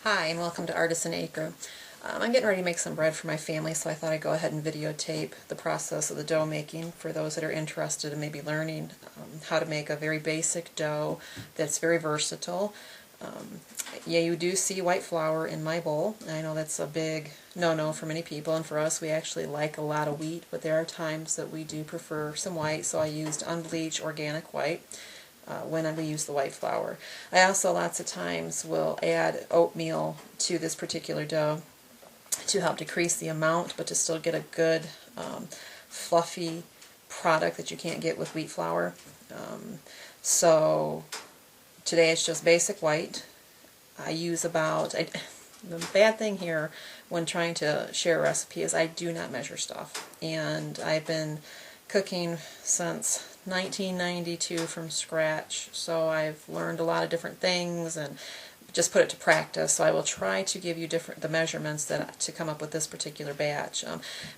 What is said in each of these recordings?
Hi, and welcome to Artisan Acre. I'm getting ready to make some bread for my family, so I thought I'd go ahead and videotape the process of the dough making for those that are interested in maybe learning how to make a very basic dough that's very versatile. Yeah, you do see white flour in my bowl. I know that's a big no-no for many people, and for us we actually like a lot of wheat, but there are times that we do prefer some white, so I used unbleached organic white when we use the white flour. I also lots of times will add oatmeal to this particular dough to help decrease the amount, but to still get a good fluffy product that you can't get with wheat flour. So today it's just basic white. I use the bad thing here when trying to share a recipe is I do not measure stuff, and I've been cooking since 1992 from scratch, so I've learned a lot of different things and just put it to practice. So I will try to give you the measurements to come up with this particular batch.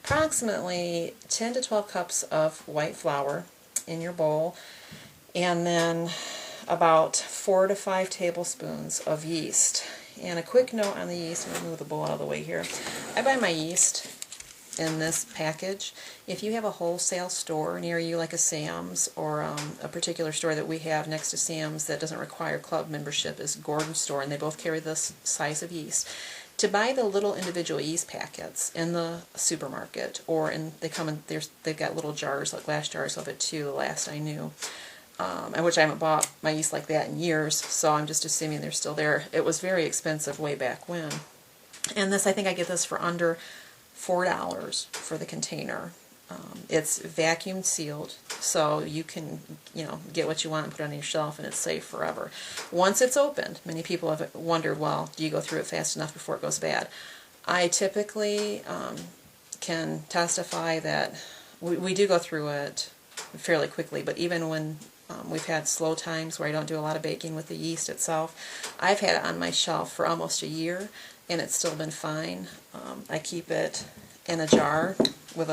Approximately 10 to 12 cups of white flour in your bowl, and then about 4 to 5 tablespoons of yeast. And a quick note on the yeast, I'm going to move the bowl out of the way here. I buy my yeast in this package. If you have a wholesale store near you, like a Sam's, or a particular store that we have next to Sam's that doesn't require club membership is Gordon's store, and they both carry this size of yeast. To buy the little individual yeast packets in the supermarket, or they've got little jars, like glass jars of it too, the last I knew. And which I haven't bought my yeast like that in years, so I'm just assuming they're still there. It was very expensive way back when. And this, I think I get this for under $4 for the container. It's vacuum sealed, so you can, get what you want and put it on your shelf, and it's safe forever. Once it's opened, many people have wondered, well, do you go through it fast enough before it goes bad? I typically can testify that we do go through it fairly quickly, but even when we've had slow times where I don't do a lot of baking with the yeast itself, I've had it on my shelf for almost a year, and it's still been fine. I keep it in a jar with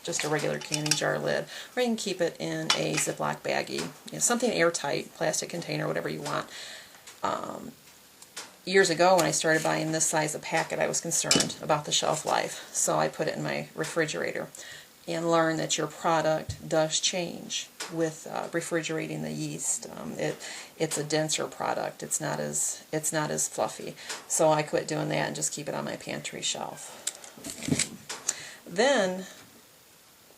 just a regular candy jar lid, or you can keep it in a Ziploc baggie, something airtight, plastic container, whatever you want. Years ago, when I started buying this size of packet, I was concerned about the shelf life, so I put it in my refrigerator, and learn that your product does change with refrigerating the yeast. It's a denser product. It's not as fluffy. So I quit doing that and just keep it on my pantry shelf. Then,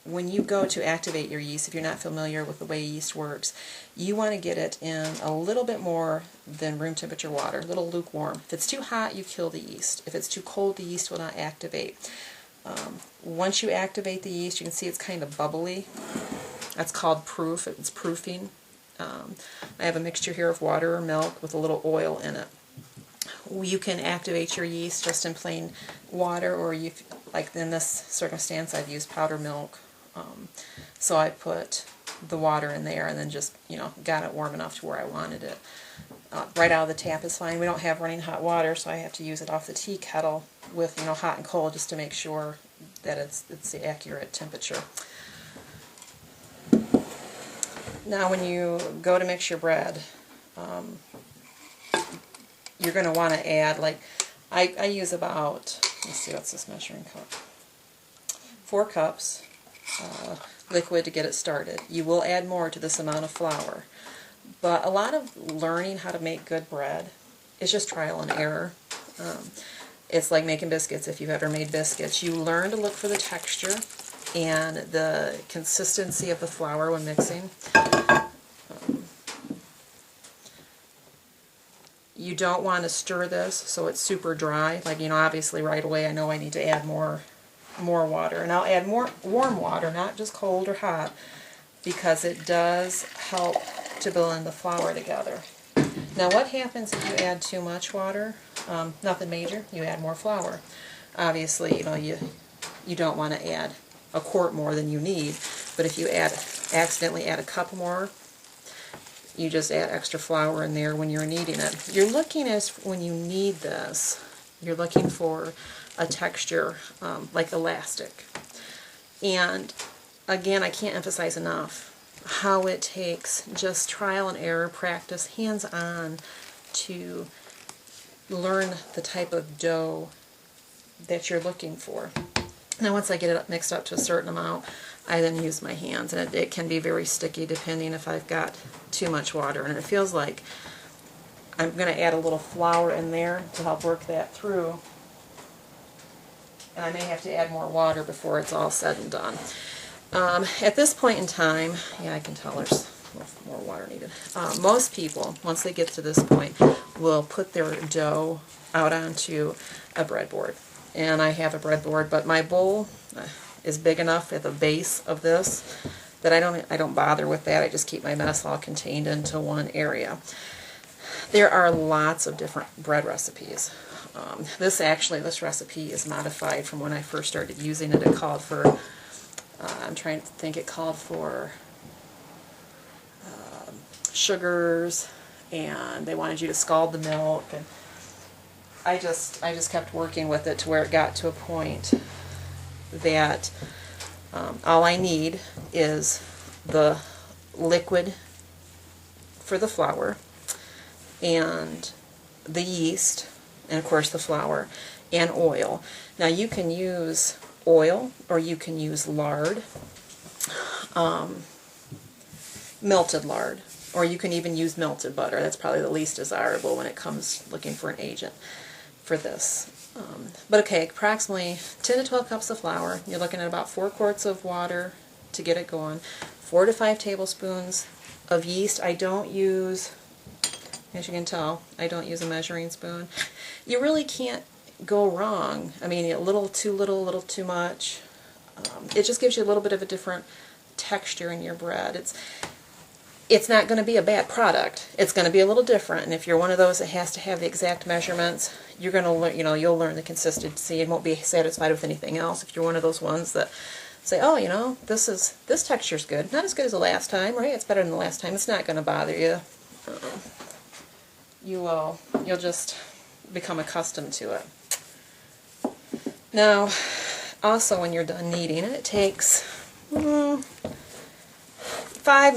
when you go to activate your yeast, if you're not familiar with the way yeast works, you want to get it in a little bit more than room temperature water, a little lukewarm. If it's too hot, you kill the yeast. If it's too cold, the yeast will not activate. Once you activate the yeast, you can see it's kind of bubbly. That's called proof. It's proofing. I have a mixture here of water or milk with a little oil in it. You can activate your yeast just in plain water, or like in this circumstance, I've used powdered milk. So I put the water in there and then just, got it warm enough to where I wanted it. Right out of the tap is fine. We don't have running hot water, so I have to use it off the tea kettle with, hot and cold, just to make sure that it's the accurate temperature. Now when you go to mix your bread, you're going to want to add, I use about, let's see, what's this measuring cup? 4 cups liquid to get it started. You will add more to this amount of flour. But a lot of learning how to make good bread is just trial and error. It's like making biscuits. If you've ever made biscuits, you learn to look for the texture and the consistency of the flour when mixing. You don't want to stir this so it's super dry. Obviously right away I know I need to add more water. And I'll add more warm water, not just cold or hot, because it does help to blend the flour together. Now what happens if you add too much water? Nothing major. You add more flour. Obviously, you don't want to add a quart more than you need, but if you accidentally add a cup more, you just add extra flour in there when you're kneading it. You're looking when you knead this, you're looking for a texture like elastic. And again, I can't emphasize enough how it takes just trial and error practice, hands-on, to learn the type of dough that you're looking for. Now once I get it mixed up to a certain amount, I then use my hands, and it can be very sticky depending if I've got too much water. And it feels like I'm going to add a little flour in there to help work that through. And I may have to add more water before it's all said and done. At this point in time, yeah, I can tell there's more water needed. Most people, once they get to this point, will put their dough out onto a breadboard. And I have a breadboard, but my bowl is big enough at the base of this that I don't bother with that. I just keep my mess all contained into one area. There are lots of different bread recipes. This recipe is modified from when I first started using it. It called for, I'm trying to think, it called for sugars, and they wanted you to scald the milk, and I just kept working with it to where it got to a point that all I need is the liquid for the flour and the yeast, and of course the flour, and oil. Now you can use oil or you can use lard, melted lard, or you can even use melted butter. That's probably the least desirable when it comes looking for an agent for this. But okay, approximately 10 to 12 cups of flour. You're looking at about 4 quarts of water to get it going. 4 to 5 tablespoons of yeast. I don't use, as you can tell, I don't use a measuring spoon. You really can't go wrong. I mean, a little too much. It just gives you a little bit of a different texture in your bread. It's not going to be a bad product. It's going to be a little different, and if you're one of those that has to have the exact measurements, you're going to learn, you'll learn the consistency and won't be satisfied with anything else. If you're one of those ones that say, oh, this texture's good, not as good as the last time, right? It's better than the last time. It's not going to bother you. You'll just become accustomed to it. Now, also when you're done kneading, it takes 5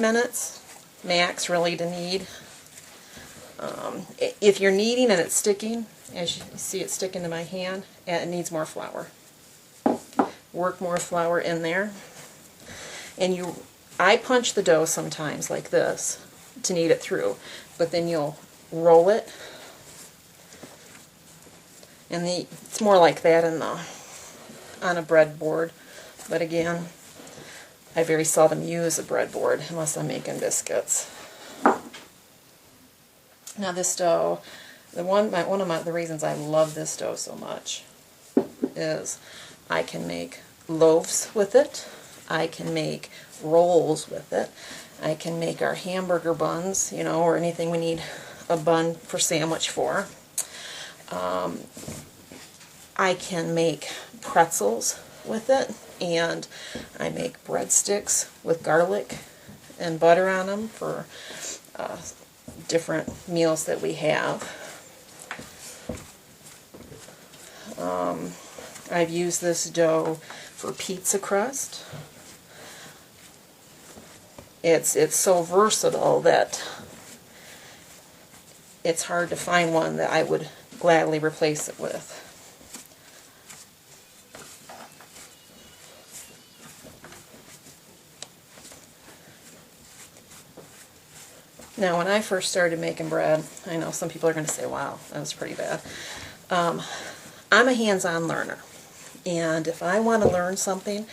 minutes max really to knead. If you're kneading and it's sticking, as you see it sticking to my hand, it needs more flour. Work more flour in there. And I punch the dough sometimes like this to knead it through, but then you'll roll it, and it's more like that on a breadboard. But again, I very seldom use a breadboard unless I'm making biscuits. Now this dough, one of the reasons I love this dough so much is I can make loaves with it. I can make rolls with it. I can make our hamburger buns, or anything we need a bun for sandwich for. I can make pretzels with it, and I make breadsticks with garlic and butter on them for different meals that we have. I've used this dough for pizza crust. It's so versatile that it's hard to find one that I would gladly replace it with. Now, when I first started making bread, I know some people are going to say, wow, that was pretty bad. I'm a hands-on learner, and if I want to learn something,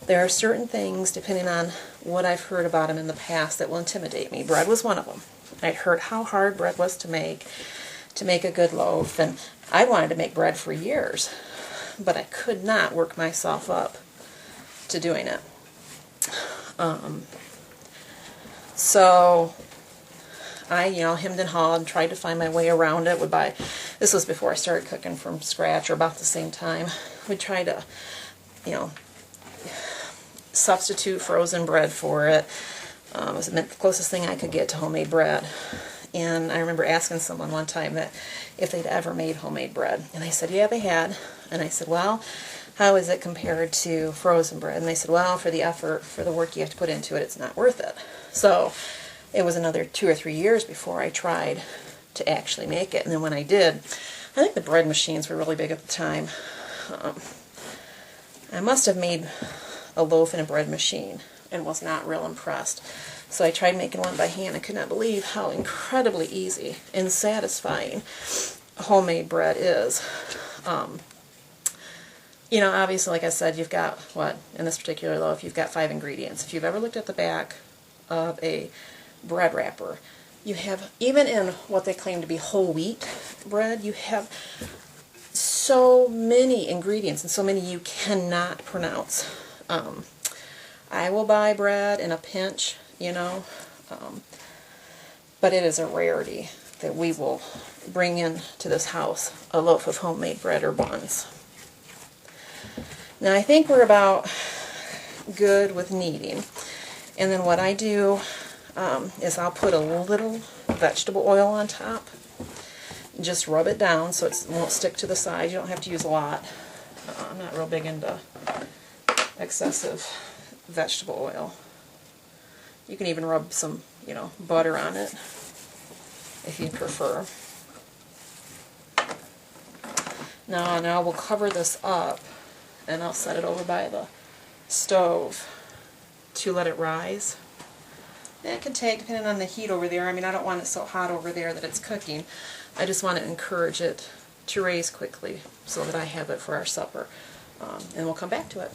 there are certain things, depending on what I've heard about them in the past, that will intimidate me. Bread was one of them. I'd heard how hard bread was to make a good loaf, and I wanted to make bread for years, but I could not work myself up to doing it. So I, hemmed and hawed and tried to find my way around it. This was before I started cooking from scratch, or about the same time. Would try to, substitute frozen bread for it. It was the closest thing I could get to homemade bread. And I remember asking someone one time that if they'd ever made homemade bread. And they said, yeah, they had. And I said, well, how is it compared to frozen bread? And they said, well, for the effort, for the work you have to put into it, it's not worth it. So it was another 2 or 3 years before I tried to actually make it. And then when I did, I think the bread machines were really big at the time. I must have made a loaf in a bread machine and was not real impressed. So I tried making one by hand. I could not believe how incredibly easy and satisfying homemade bread is. You know, obviously, like I said, you've got, what, in this particular loaf, you've got 5 ingredients. If you've ever looked at the back of a bread wrapper, you have, even in what they claim to be whole wheat bread, you have so many ingredients and so many you cannot pronounce. I will buy bread in a pinch, you know, but it is a rarity that we will bring in to this house a loaf of homemade bread or buns. Now I think we're about good with kneading, and then what I do is I'll put a little vegetable oil on top. Just rub it down so it won't stick to the sides. You don't have to use a lot. I'm not real big into excessive vegetable oil. You can even rub some, you know, butter on it if you prefer. Now we'll cover this up, and I'll set it over by the stove to let it rise. It can take, depending on the heat over there, I mean, I don't want it so hot over there that it's cooking. I just want to encourage it to raise quickly so that I have it for our supper. And we'll come back to it.